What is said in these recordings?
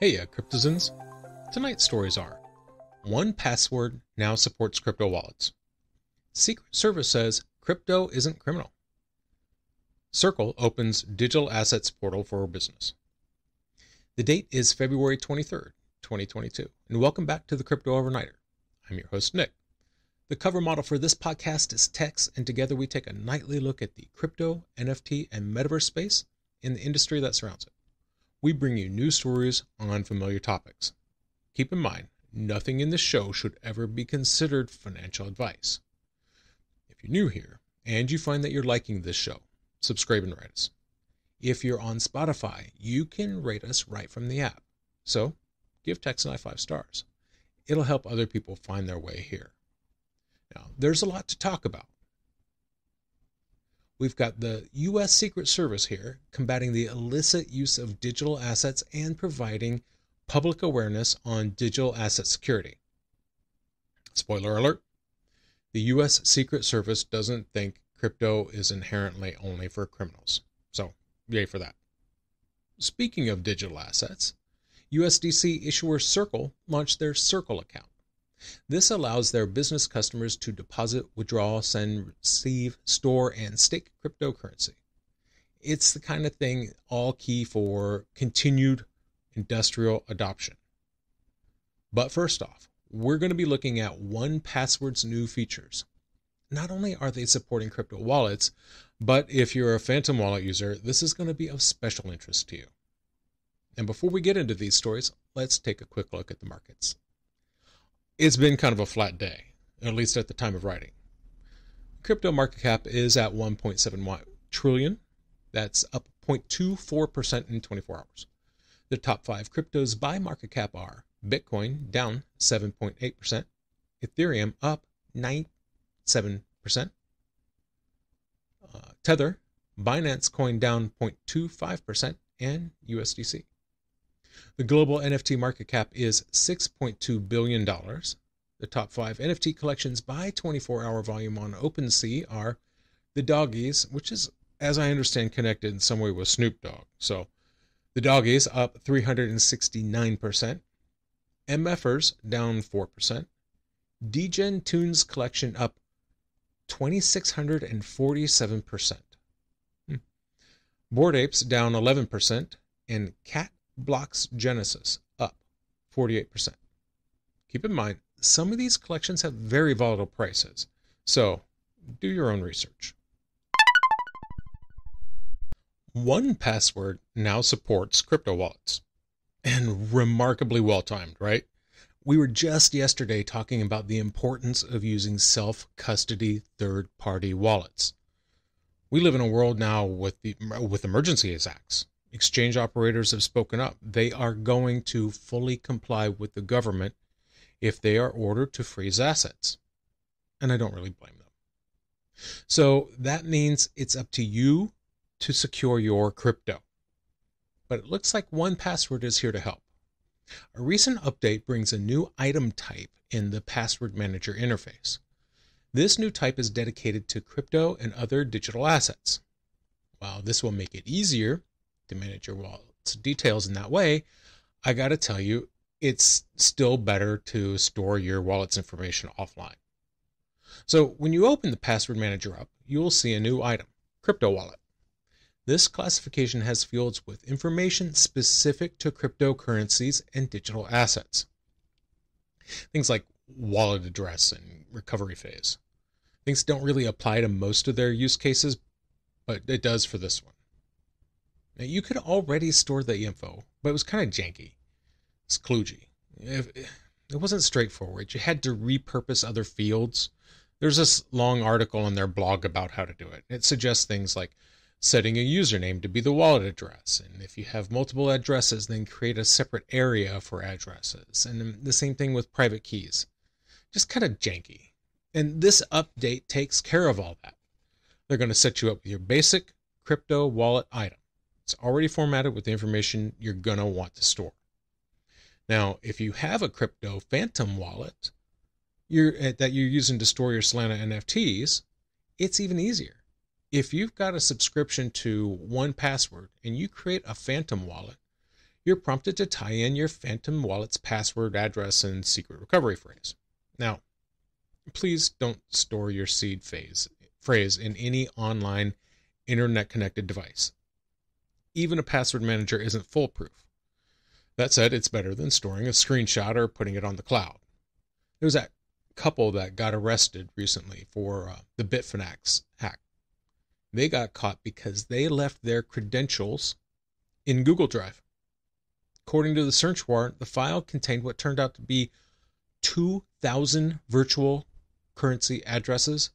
Heya, cryptozens. Tonight's stories are: 1Password now supports crypto wallets. Secret Service says crypto isn't criminal. Circle opens digital assets portal for business. The date is February 23rd, 2022, and welcome back to the Crypto Overnighter. I'm your host, Nick. The cover model for this podcast is text, and together we take a nightly look at the crypto, NFT, and metaverse space in the industry that surrounds it. We bring you news stories on familiar topics. Keep in mind, nothing in this show should ever be considered financial advice. If you're new here and you find that you're liking this show, subscribe and rate us. If you're on Spotify, you can rate us right from the app. So give Text and I 5 stars. It'll help other people find their way here. Now, there's a lot to talk about. We've got the U.S. Secret Service here combating the illicit use of digital assets and providing public awareness on digital asset security. Spoiler alert, the U.S. Secret Service doesn't think crypto is inherently only for criminals. So, yay for that. Speaking of digital assets, USDC issuer Circle launched their Circle account. This allows their business customers to deposit, withdraw, send, receive, store, and stake cryptocurrency. It's the kind of thing all key for continued industrial adoption. But first off, we're going to be looking at 1Password's new features. Not only are they supporting crypto wallets, but if you're a Phantom wallet user, this is going to be of special interest to you. And before we get into these stories, let's take a quick look at the markets. It's been kind of a flat day, at least at the time of writing. Crypto market cap is at 1.7 trillion. That's up 0.24% in 24 hours. The top 5 cryptos by market cap are Bitcoin down 7.8%, Ethereum up 9.7%, Tether, Binance Coin down 0.25%, and USDC. The global NFT market cap is $6.2 billion. The top 5 NFT collections by 24-hour volume on OpenSea are the Doggies, which is, as I understand, connected in some way with Snoop Dogg. So the Doggies up 369%. MFers down 4%. Degen Tunes collection up 2,647%. Bored Apes down 11%. And Cat Blocks Genesis up 48%. Keep in mind, some of these collections have very volatile prices, so do your own research. 1Password now supports crypto wallets. And remarkably well-timed, right? We were just yesterday talking about the importance of using self-custody third-party wallets. We live in a world now with emergency attacks. Exchange operators have spoken up. They are going to fully comply with the government if they are ordered to freeze assets. And I don't really blame them. So that means it's up to you to secure your crypto. But it looks like 1Password is here to help. A recent update brings a new item type in the password manager interface. This new type is dedicated to crypto and other digital assets. While this will make it easier to manage your wallet's details in that way, I got to tell you, it's still better to store your wallet's information offline. So when you open the password manager up, you'll see a new item, Crypto Wallet. This classification has fields with information specific to cryptocurrencies and digital assets. Things like wallet address and recovery phase. Things don't really apply to most of their use cases, but it does for this one. Now, you could already store the info, but it was kind of janky. It's kludgy. It wasn't straightforward. You had to repurpose other fields. There's this long article on their blog about how to do it. It suggests things like setting a username to be the wallet address. And if you have multiple addresses, then create a separate area for addresses. And the same thing with private keys. Just kind of janky. And this update takes care of all that. They're going to set you up with your basic crypto wallet item. It's already formatted with the information you're going to want to store. Now, if you have a crypto Phantom wallet that you're using to store your Solana NFTs, it's even easier. If you've got a subscription to 1Password and you create a Phantom wallet, you're prompted to type in your Phantom wallet's password, address, and secret recovery phrase. Now, please don't store your seed phrase in any online internet-connected device. Even a password manager isn't foolproof. That said, it's better than storing a screenshot or putting it on the cloud. There was that couple that got arrested recently for the Bitfinex hack. They got caught because they left their credentials in Google Drive. According to the search warrant, the file contained what turned out to be 2,000 virtual currency addresses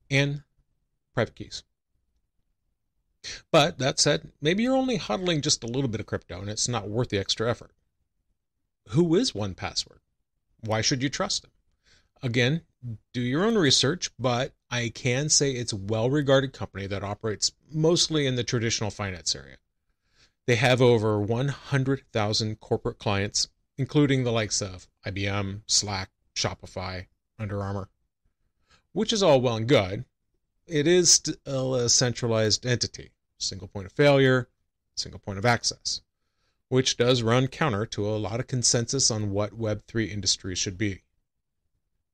and private keys. But that said, maybe you're only hodling just a little bit of crypto and it's not worth the extra effort. Who is 1Password? Why should you trust them? Again, do your own research, but I can say it's a well-regarded company that operates mostly in the traditional finance area. They have over 100,000 corporate clients, including the likes of IBM, Slack, Shopify, Under Armour. Which is all well and good. It is still a centralized entity, single point of failure, single point of access, which does run counter to a lot of consensus on what Web3 industry should be.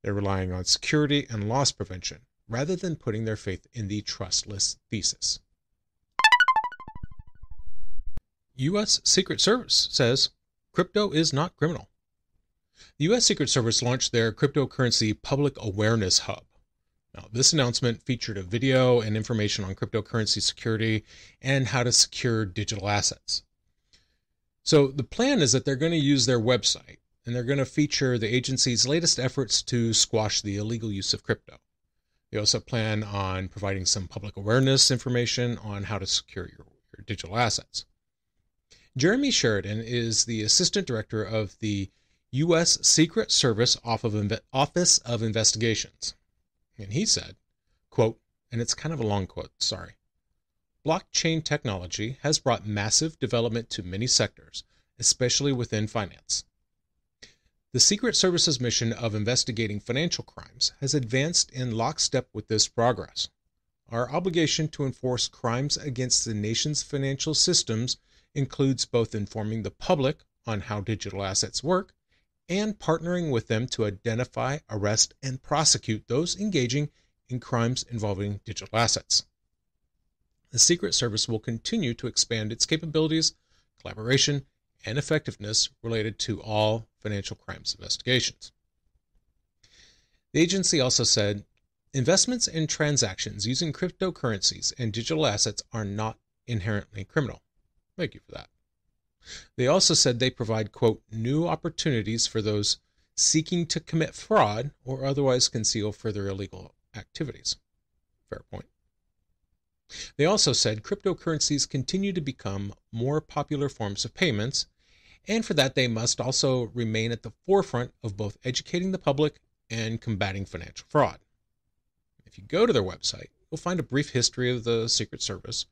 They're relying on security and loss prevention rather than putting their faith in the trustless thesis. U.S. Secret Service says crypto is not criminal. The U.S. Secret Service launched their cryptocurrency public awareness hub. Now, this announcement featured a video and information on cryptocurrency security and how to secure digital assets. So the plan is that they're going to use their website and they're going to feature the agency's latest efforts to squash the illegal use of crypto. They also plan on providing some public awareness information on how to secure your digital assets. Jeremy Sheridan is the Assistant Director of the U.S. Secret Service Office of Investigations. And he said, quote, and it's kind of a long quote, sorry. Blockchain technology has brought massive development to many sectors, especially within finance. The Secret Service's mission of investigating financial crimes has advanced in lockstep with this progress. Our obligation to enforce crimes against the nation's financial systems includes both informing the public on how digital assets work and partnering with them to identify, arrest, and prosecute those engaging in crimes involving digital assets. The Secret Service will continue to expand its capabilities, collaboration, and effectiveness related to all financial crimes investigations. The agency also said, investments and transactions using cryptocurrencies and digital assets are not inherently criminal. Thank you for that. They also said they provide, quote, new opportunities for those seeking to commit fraud or otherwise conceal further illegal activities. Fair point. They also said cryptocurrencies continue to become more popular forms of payments, and for that they must also remain at the forefront of both educating the public and combating financial fraud. If you go to their website, you'll find a brief history of the Secret Service,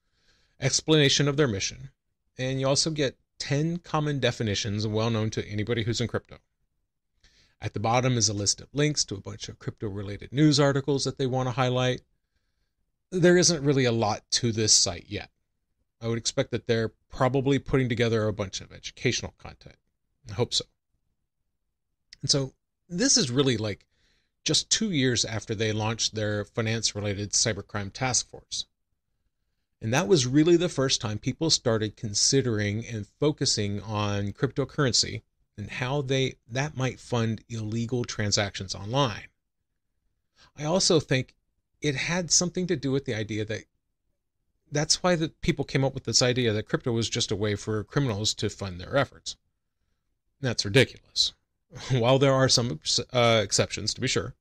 explanation of their mission, and you also get 10 common definitions well known to anybody who's in crypto. At the bottom is a list of links to a bunch of crypto-related news articles that they want to highlight. There isn't really a lot to this site yet. I would expect that they're probably putting together a bunch of educational content. I hope so. And so this is really like just 2 years after they launched their finance-related cybercrime task force. And that was really the first time people started considering and focusing on cryptocurrency and how that might fund illegal transactions online. I also think it had something to do with the idea that that's why the people came up with this idea that crypto was just a way for criminals to fund their efforts. That's ridiculous. While there are some exceptions, to be sure,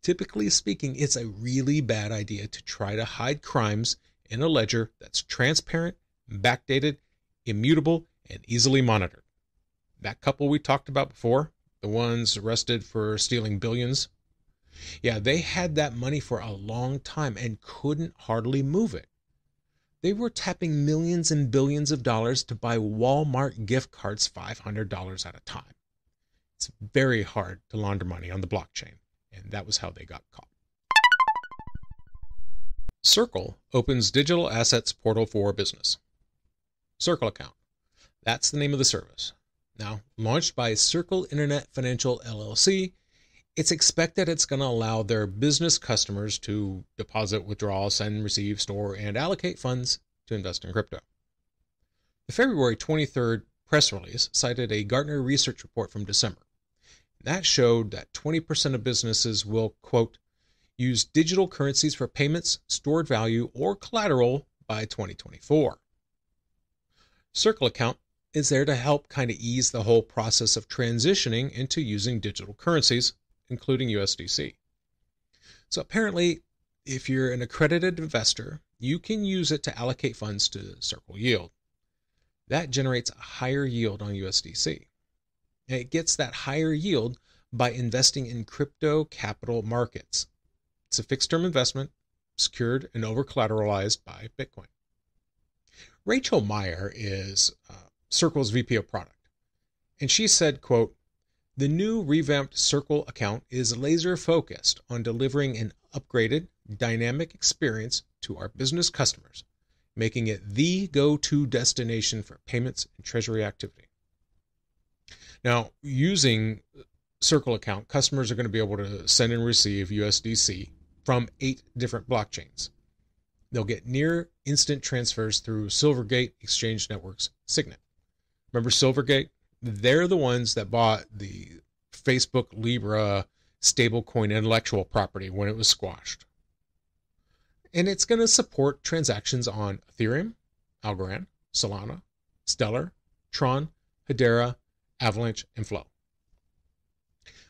typically speaking, it's a really bad idea to try to hide crimes in a ledger that's transparent, backdated, immutable, and easily monitored. That couple we talked about before, the ones arrested for stealing billions, yeah, they had that money for a long time and couldn't hardly move it. They were tapping millions and billions of dollars to buy Walmart gift cards $500 at a time. It's very hard to launder money on the blockchain, and that was how they got caught. Circle opens digital assets portal for business. Circle account. That's the name of the service. Now, launched by Circle Internet Financial LLC, it's expected it's going to allow their business customers to deposit, withdraw, send, receive, store, and allocate funds to invest in crypto. The February 23rd press release cited a Gartner research report from December. That showed that 20% of businesses will, quote, use digital currencies for payments, stored value, or collateral by 2024. Circle account is there to help kind of ease the whole process of transitioning into using digital currencies, including USDC. So apparently, if you're an accredited investor, you can use it to allocate funds to Circle Yield. That generates a higher yield on USDC. And it gets that higher yield by investing in crypto capital markets. It's a fixed-term investment, secured and over-collateralized by Bitcoin. Rachel Meyer is Circle's VP of product, and she said, quote, "The new revamped Circle account is laser-focused on delivering an upgraded, dynamic experience to our business customers, making it the go-to destination for payments and treasury activity." Now, using Circle account, customers are going to be able to send and receive USDC from 8 different blockchains. They'll get near instant transfers through Silvergate Exchange Network's Signet. Remember Silvergate? They're the ones that bought the Facebook Libra stablecoin intellectual property when it was squashed. And it's going to support transactions on Ethereum, Algorand, Solana, Stellar, Tron, Hedera, Avalanche, and Flow.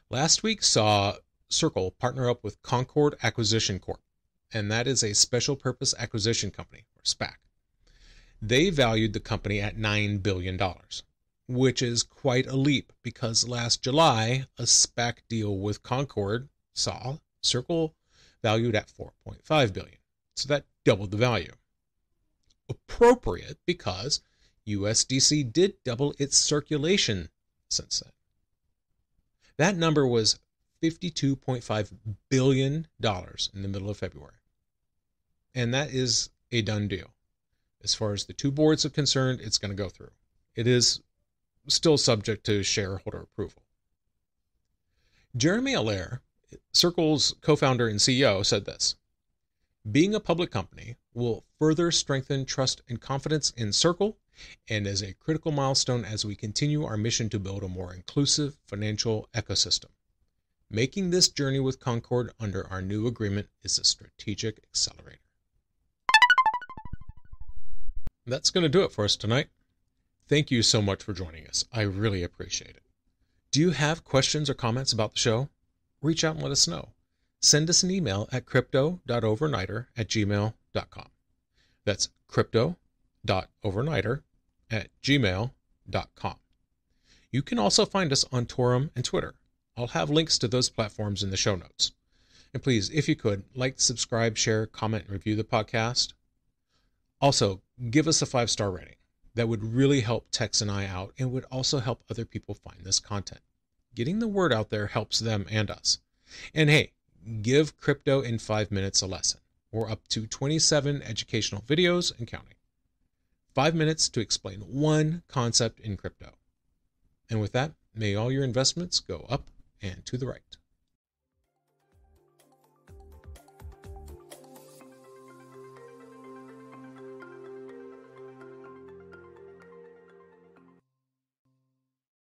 Last week saw Circle partner up with Concord Acquisition Corp, and that is a special purpose acquisition company, or SPAC. They valued the company at $9 billion, which is quite a leap because last July, a SPAC deal with Concord saw Circle valued at $4.5 billion. So that doubled the value. Appropriate because USDC did double its circulation since then. That number was $52.5 billion in the middle of February. And that is a done deal. As far as the two boards are concerned, it's going to go through. It is still subject to shareholder approval. Jeremy Allaire, Circle's co-founder and CEO, said this: "Being a public company will further strengthen trust and confidence in Circle and is a critical milestone as we continue our mission to build a more inclusive financial ecosystem. Making this journey with Concord under our new agreement is a strategic accelerator." That's going to do it for us tonight. Thank you so much for joining us. I really appreciate it. Do you have questions or comments about the show? Reach out and let us know. Send us an email at crypto.overnighter@gmail.com. That's crypto.overnighter@gmail.com. You can also find us on Torum and Twitter. I'll have links to those platforms in the show notes. And please, if you could, like, subscribe, share, comment, and review the podcast. Also, give us a 5-star rating. That would really help Tex and I out and would also help other people find this content. Getting the word out there helps them and us. And hey, give Crypto in 5 Minutes a lesson, or up to 27 educational videos and counting. 5 minutes to explain one concept in crypto. And with that, may all your investments go up and to the right.